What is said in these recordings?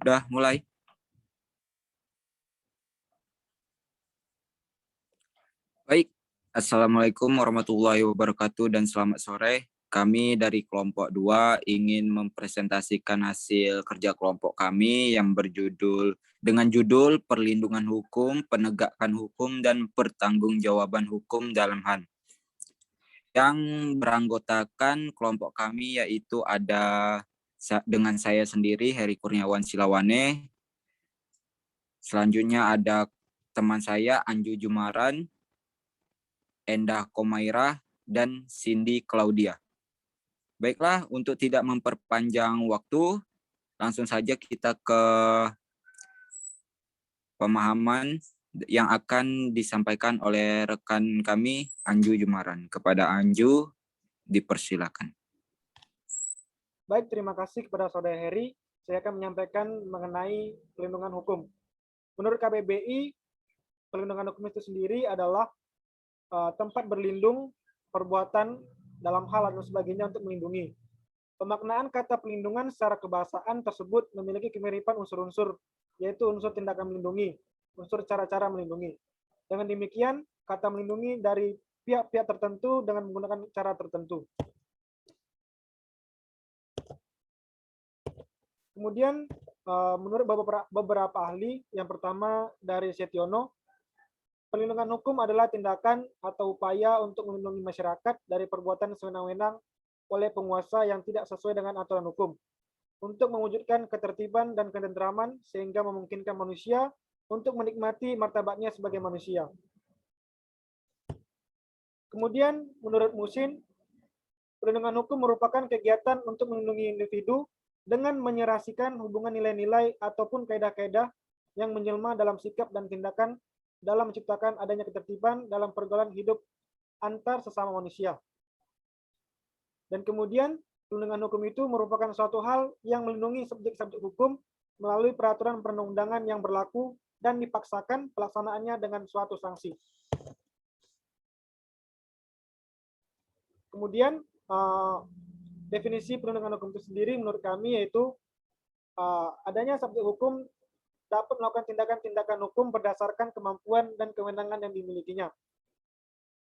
Udah mulai. Baik, Assalamualaikum warahmatullahi wabarakatuh dan selamat sore. Kami dari kelompok 2 ingin mempresentasikan hasil kerja kelompok kami yang dengan judul Perlindungan Hukum, Penegakan Hukum, dan Pertanggungjawaban Hukum dalam HAM. Yang beranggotakan kelompok kami yaitu ada dengan saya sendiri, Heri Kurniawan Silawane. Selanjutnya ada teman saya, Anju Jumaran, Endah Komairah, dan Cindy Claudia. Baiklah, untuk tidak memperpanjang waktu, langsung saja kita ke pemahaman yang akan disampaikan oleh rekan kami, Anju Jumaran. Kepada Anju, dipersilakan. Baik, terima kasih kepada Saudara Heri. Saya akan menyampaikan mengenai pelindungan hukum. Menurut KBBI, pelindungan hukum itu sendiri adalah tempat berlindung, perbuatan dalam hal dan sebagainya untuk melindungi. Pemaknaan kata pelindungan secara kebahasaan tersebut memiliki kemiripan unsur-unsur, yaitu unsur tindakan melindungi, unsur cara-cara melindungi. Dengan demikian, kata melindungi dari pihak-pihak tertentu dengan menggunakan cara tertentu. Kemudian, menurut beberapa ahli, yang pertama dari Setiono, perlindungan hukum adalah tindakan atau upaya untuk melindungi masyarakat dari perbuatan sewenang-wenang oleh penguasa yang tidak sesuai dengan aturan hukum, untuk mewujudkan ketertiban dan ketentraman sehingga memungkinkan manusia untuk menikmati martabatnya sebagai manusia. Kemudian, menurut Musin, perlindungan hukum merupakan kegiatan untuk melindungi individu dengan menyerasikan hubungan nilai-nilai ataupun kaidah-kaidah yang menjelma dalam sikap dan tindakan dalam menciptakan adanya ketertiban dalam pergaulan hidup antar sesama manusia. Dan kemudian, perlindungan hukum itu merupakan suatu hal yang melindungi subjek-subjek hukum melalui peraturan perundang-undangan yang berlaku dan dipaksakan pelaksanaannya dengan suatu sanksi. Kemudian, definisi perlindungan hukum itu sendiri menurut kami yaitu adanya subjek hukum dapat melakukan tindakan-tindakan hukum berdasarkan kemampuan dan kewenangan yang dimilikinya.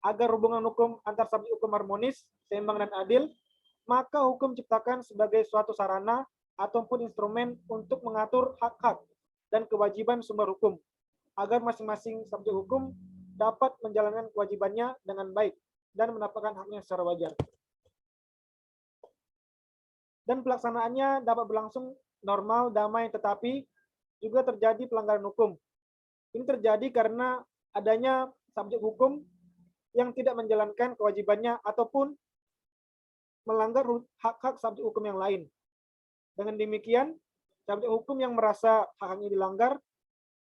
Agar hubungan hukum antar subjek hukum harmonis, seimbang dan adil, maka hukum ciptakan sebagai suatu sarana ataupun instrumen untuk mengatur hak-hak dan kewajiban sumber hukum, agar masing-masing subjek hukum dapat menjalankan kewajibannya dengan baik dan mendapatkan haknya secara wajar. Dan pelaksanaannya dapat berlangsung normal, damai, tetapi juga terjadi pelanggaran hukum. Ini terjadi karena adanya subjek hukum yang tidak menjalankan kewajibannya ataupun melanggar hak-hak subjek hukum yang lain. Dengan demikian, subjek hukum yang merasa hak-haknya dilanggar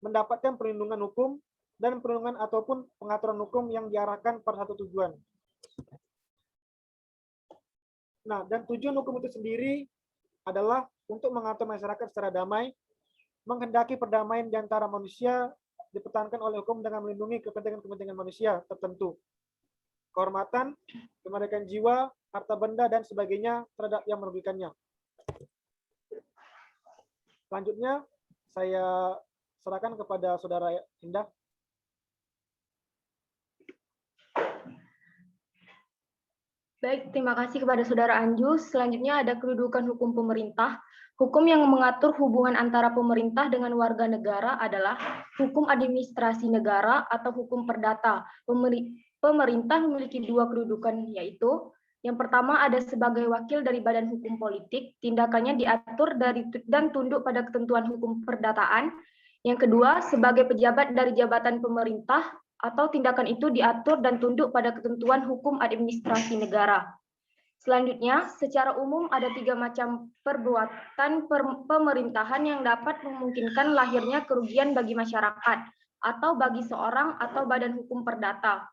mendapatkan perlindungan hukum dan perlindungan ataupun pengaturan hukum yang diarahkan pada satu tujuan. Nah, dan tujuan hukum itu sendiri adalah untuk mengatur masyarakat secara damai, menghendaki perdamaian di antara manusia dipertahankan oleh hukum dengan melindungi kepentingan-kepentingan manusia tertentu. Kehormatan, kemerdekaan jiwa, harta benda, dan sebagainya terhadap yang merugikannya. Selanjutnya, saya serahkan kepada Saudara Indah. Baik, terima kasih kepada Saudara Anju. Selanjutnya ada kedudukan hukum pemerintah. Hukum yang mengatur hubungan antara pemerintah dengan warga negara adalah hukum administrasi negara atau hukum perdata. Pemerintah memiliki dua kedudukan, yaitu yang pertama ada sebagai wakil dari badan hukum politik, tindakannya diatur dan tunduk pada ketentuan hukum perdataan. Yang kedua, sebagai pejabat dari jabatan pemerintah, atau tindakan itu diatur dan tunduk pada ketentuan hukum administrasi negara. Selanjutnya, secara umum ada 3 macam perbuatan pemerintahan yang dapat memungkinkan lahirnya kerugian bagi masyarakat atau bagi seorang atau badan hukum perdata,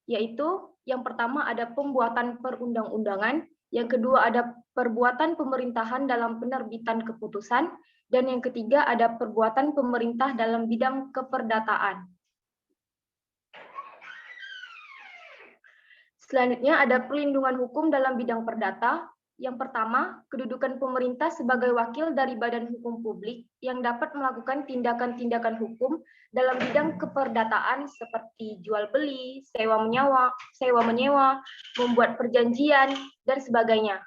yaitu yang pertama ada pembuatan perundang-undangan, yang kedua ada perbuatan pemerintahan dalam penerbitan keputusan, dan yang ketiga ada perbuatan pemerintah dalam bidang keperdataan. Selanjutnya ada perlindungan hukum dalam bidang perdata. Yang pertama, kedudukan pemerintah sebagai wakil dari badan hukum publik yang dapat melakukan tindakan-tindakan hukum dalam bidang keperdataan seperti jual beli, sewa menyewa, membuat perjanjian, dan sebagainya.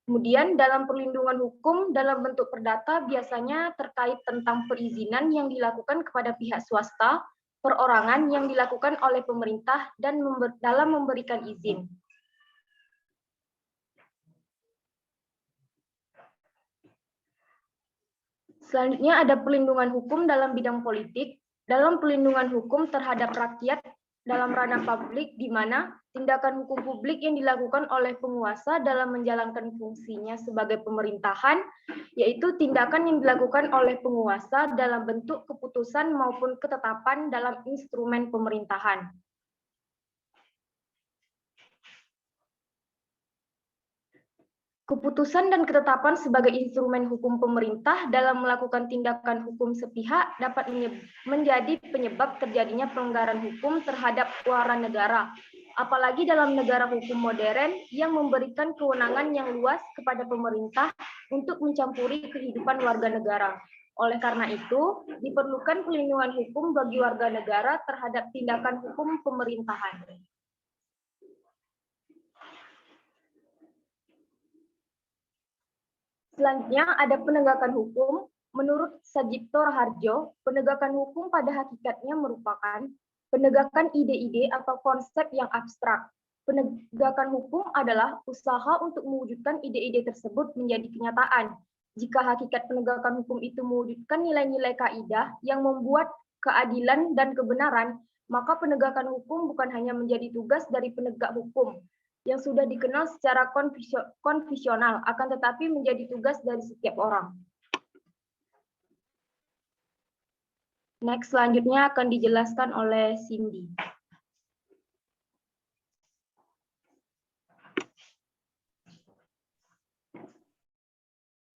Kemudian dalam perlindungan hukum dalam bentuk perdata biasanya terkait tentang perizinan yang dilakukan kepada pihak swasta, perorangan yang dilakukan oleh pemerintah dan dalam memberikan izin. Selanjutnya ada perlindungan hukum dalam bidang politik. Dalam perlindungan hukum terhadap rakyat dalam ranah publik, di mana tindakan hukum publik yang dilakukan oleh penguasa dalam menjalankan fungsinya sebagai pemerintahan, yaitu tindakan yang dilakukan oleh penguasa dalam bentuk keputusan maupun ketetapan dalam instrumen pemerintahan. Keputusan dan ketetapan sebagai instrumen hukum pemerintah dalam melakukan tindakan hukum sepihak dapat menjadi penyebab terjadinya pelanggaran hukum terhadap warga negara, apalagi dalam negara hukum modern yang memberikan kewenangan yang luas kepada pemerintah untuk mencampuri kehidupan warga negara. Oleh karena itu, diperlukan perlindungan hukum bagi warga negara terhadap tindakan hukum pemerintahan. Selanjutnya ada penegakan hukum. Menurut Sajipto Raharjo, penegakan hukum pada hakikatnya merupakan penegakan ide-ide atau konsep yang abstrak. Penegakan hukum adalah usaha untuk mewujudkan ide-ide tersebut menjadi kenyataan. Jika hakikat penegakan hukum itu mewujudkan nilai-nilai kaidah yang membuat keadilan dan kebenaran, maka penegakan hukum bukan hanya menjadi tugas dari penegak hukum yang sudah dikenal secara konvensional, akan tetapi menjadi tugas dari setiap orang. Next, selanjutnya akan dijelaskan oleh Cindy.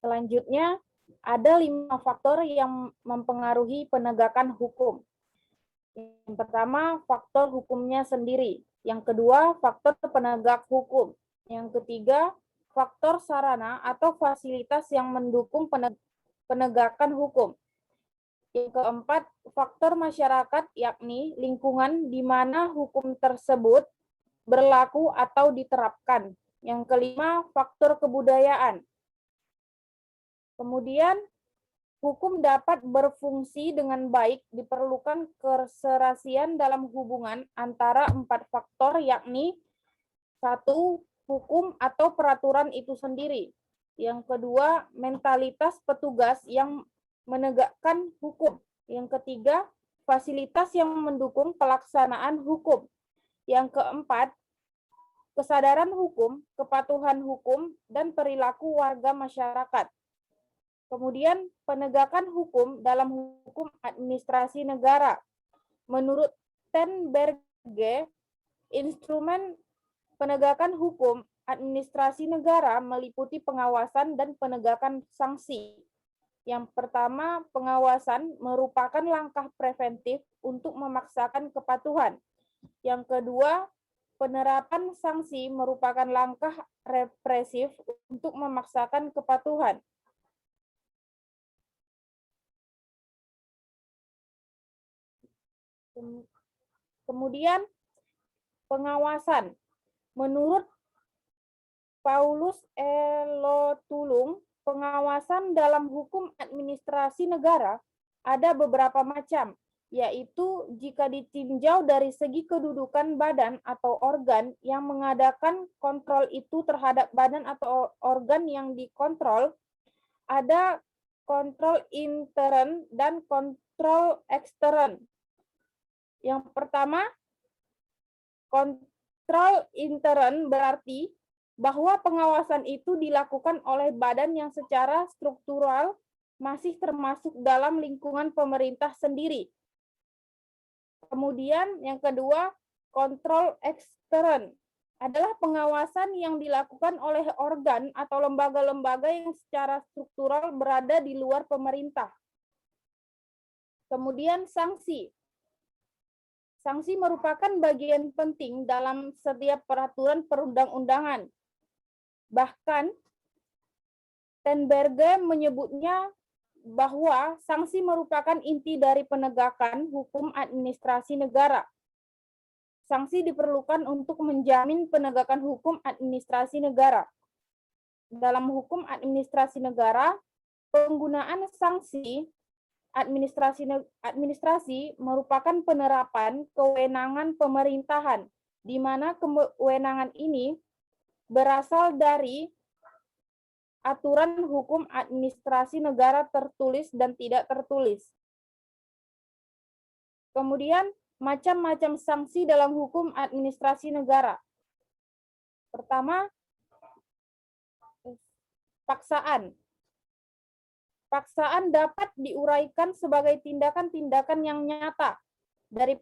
Selanjutnya, ada 5 faktor yang mempengaruhi penegakan hukum. Yang pertama, faktor hukumnya sendiri. Yang kedua, faktor penegak hukum. Yang ketiga, faktor sarana atau fasilitas yang mendukung penegakan hukum. Yang keempat, faktor masyarakat, yakni lingkungan di mana hukum tersebut berlaku atau diterapkan. Yang kelima, faktor kebudayaan. Kemudian, hukum dapat berfungsi dengan baik, diperlukan keserasian dalam hubungan antara 4 faktor, yakni 1. Hukum atau peraturan itu sendiri. Yang kedua, mentalitas petugas yang menegakkan hukum. Yang ketiga, fasilitas yang mendukung pelaksanaan hukum. Yang keempat, kesadaran hukum, kepatuhan hukum, dan perilaku warga masyarakat. Kemudian penegakan hukum dalam hukum administrasi negara. Menurut Ten Berge, instrumen penegakan hukum administrasi negara meliputi pengawasan dan penegakan sanksi. Yang pertama, pengawasan merupakan langkah preventif untuk memaksakan kepatuhan. Yang kedua, penerapan sanksi merupakan langkah represif untuk memaksakan kepatuhan. Kemudian pengawasan. Menurut Paulus Elotulung, pengawasan dalam hukum administrasi negara ada beberapa macam, yaitu jika ditinjau dari segi kedudukan badan atau organ yang mengadakan kontrol itu terhadap badan atau organ yang dikontrol, ada kontrol intern dan kontrol ekstern. Yang pertama, kontrol intern berarti bahwa pengawasan itu dilakukan oleh badan yang secara struktural masih termasuk dalam lingkungan pemerintah sendiri. Kemudian yang kedua, kontrol ekstern adalah pengawasan yang dilakukan oleh organ atau lembaga-lembaga yang secara struktural berada di luar pemerintah. Kemudian sanksi. Sanksi merupakan bagian penting dalam setiap peraturan perundang-undangan. Bahkan Tenberge menyebutnya bahwa sanksi merupakan inti dari penegakan hukum administrasi negara. Sanksi diperlukan untuk menjamin penegakan hukum administrasi negara. Dalam hukum administrasi negara, penggunaan sanksi administrasi merupakan penerapan kewenangan pemerintahan, di mana kewenangan ini berasal dari aturan hukum administrasi negara tertulis dan tidak tertulis. Kemudian, macam-macam sanksi dalam hukum administrasi negara. Pertama, paksaan. Paksaan dapat diuraikan sebagai tindakan-tindakan yang nyata dari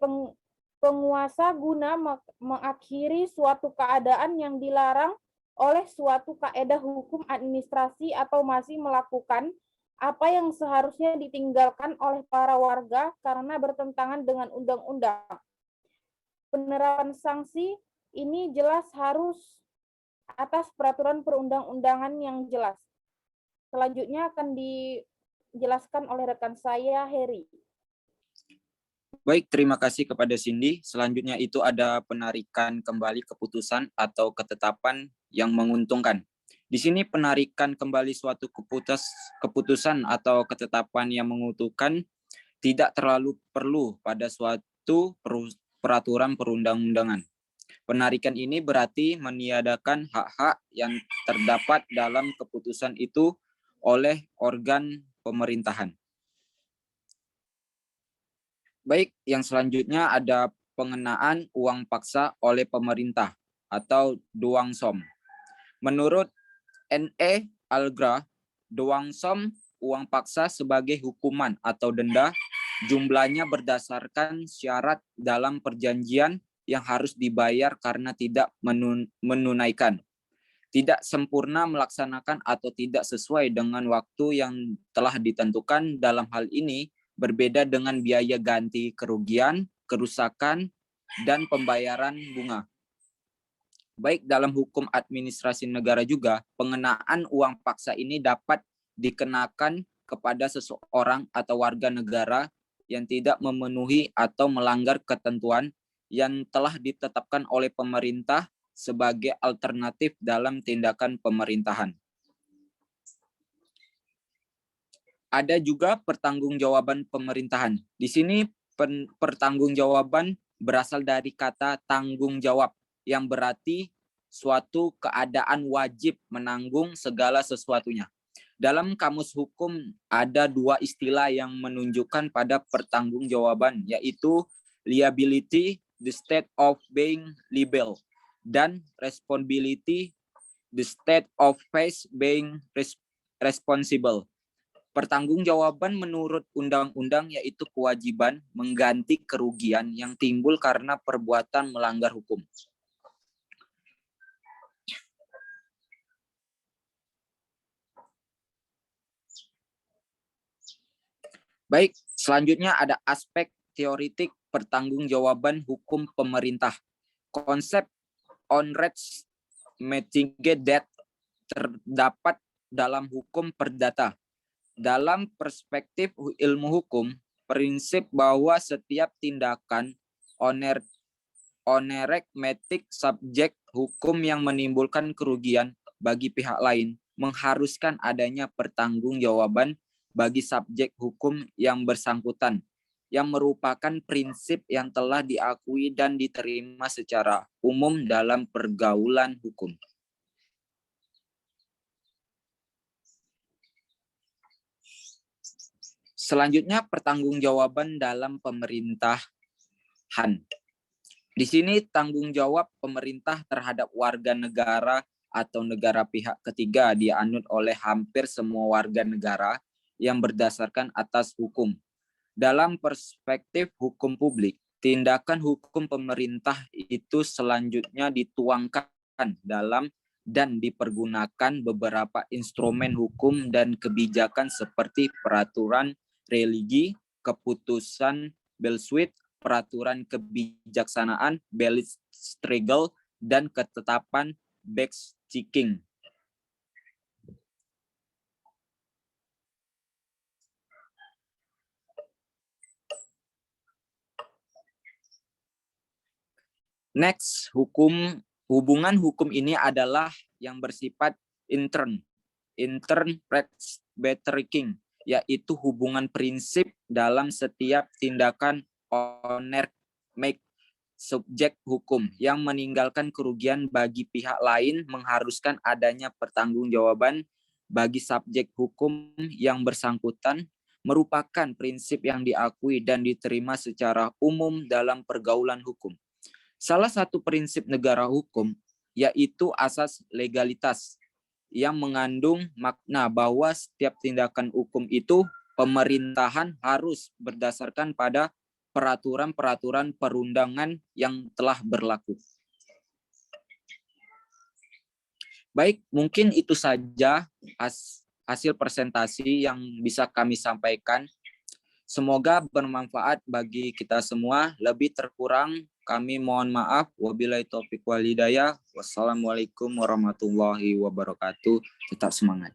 penguasa guna mengakhiri suatu keadaan yang dilarang oleh suatu kaedah hukum administrasi atau masih melakukan apa yang seharusnya ditinggalkan oleh para warga karena bertentangan dengan undang-undang. Penerapan sanksi ini jelas harus atas peraturan perundang-undangan yang jelas. Selanjutnya akan dijelaskan oleh rekan saya, Heri. Baik, terima kasih kepada Cindy. Selanjutnya itu ada penarikan kembali keputusan atau ketetapan yang menguntungkan. Di sini penarikan kembali suatu keputusan atau ketetapan yang menguntungkan tidak terlalu perlu pada suatu peraturan perundang-undangan. Penarikan ini berarti meniadakan hak-hak yang terdapat dalam keputusan itu oleh organ pemerintahan. Baik, yang selanjutnya ada pengenaan uang paksa oleh pemerintah atau doangsom. Menurut N.E. Algra, doangsom uang paksa sebagai hukuman atau denda jumlahnya berdasarkan syarat dalam perjanjian yang harus dibayar karena tidak menunaikan, tidak sempurna melaksanakan atau tidak sesuai dengan waktu yang telah ditentukan. Dalam hal ini berbeda dengan biaya ganti kerugian, kerusakan, dan pembayaran bunga. Baik dalam hukum administrasi negara juga, pengenaan uang paksa ini dapat dikenakan kepada seseorang atau warga negara yang tidak memenuhi atau melanggar ketentuan yang telah ditetapkan oleh pemerintah sebagai alternatif dalam tindakan pemerintahan. Ada juga pertanggungjawaban pemerintahan. Di sini pertanggungjawaban berasal dari kata tanggung jawab, yang berarti suatu keadaan wajib menanggung segala sesuatunya. Dalam kamus hukum ada dua istilah yang menunjukkan pada pertanggungjawaban, yaitu liability, the state of being liable, dan responsibility, the state of face being responsible. Pertanggungjawaban menurut undang-undang yaitu kewajiban mengganti kerugian yang timbul karena perbuatan melanggar hukum. Baik, selanjutnya ada aspek teoritik pertanggungjawaban hukum pemerintah. Konsep on-rights mitigate debt terdapat dalam hukum perdata. Dalam perspektif ilmu hukum, prinsip bahwa setiap tindakan onerek subjek hukum yang menimbulkan kerugian bagi pihak lain mengharuskan adanya pertanggungjawaban bagi subjek hukum yang bersangkutan, yang merupakan prinsip yang telah diakui dan diterima secara umum dalam pergaulan hukum. Selanjutnya pertanggungjawaban dalam pemerintahan. Di sini tanggung jawab pemerintah terhadap warga negara atau negara pihak ketiga dianut oleh hampir semua warga negara yang berdasarkan atas hukum. Dalam perspektif hukum publik, tindakan hukum pemerintah itu selanjutnya dituangkan dalam dan dipergunakan beberapa instrumen hukum dan kebijakan seperti peraturan religi, keputusan Belswit, peraturan kebijaksanaan Bellingstregel, dan ketetapan Beck-Checking. Next, hubungan hukum ini adalah yang bersifat intern presbyterian, yaitu hubungan prinsip dalam setiap tindakan owner make subjek hukum yang meninggalkan kerugian bagi pihak lain, mengharuskan adanya pertanggungjawaban bagi subjek hukum yang bersangkutan, merupakan prinsip yang diakui dan diterima secara umum dalam pergaulan hukum. Salah satu prinsip negara hukum yaitu asas legalitas yang mengandung makna bahwa setiap tindakan hukum itu pemerintahan harus berdasarkan pada peraturan-peraturan perundangan yang telah berlaku. Baik, mungkin itu saja hasil presentasi yang bisa kami sampaikan. Semoga bermanfaat bagi kita semua. Lebih terkurang kami mohon maaf. Wabillahi taufiq wal hidayah. Wassalamualaikum warahmatullahi wabarakatuh. Tetap semangat.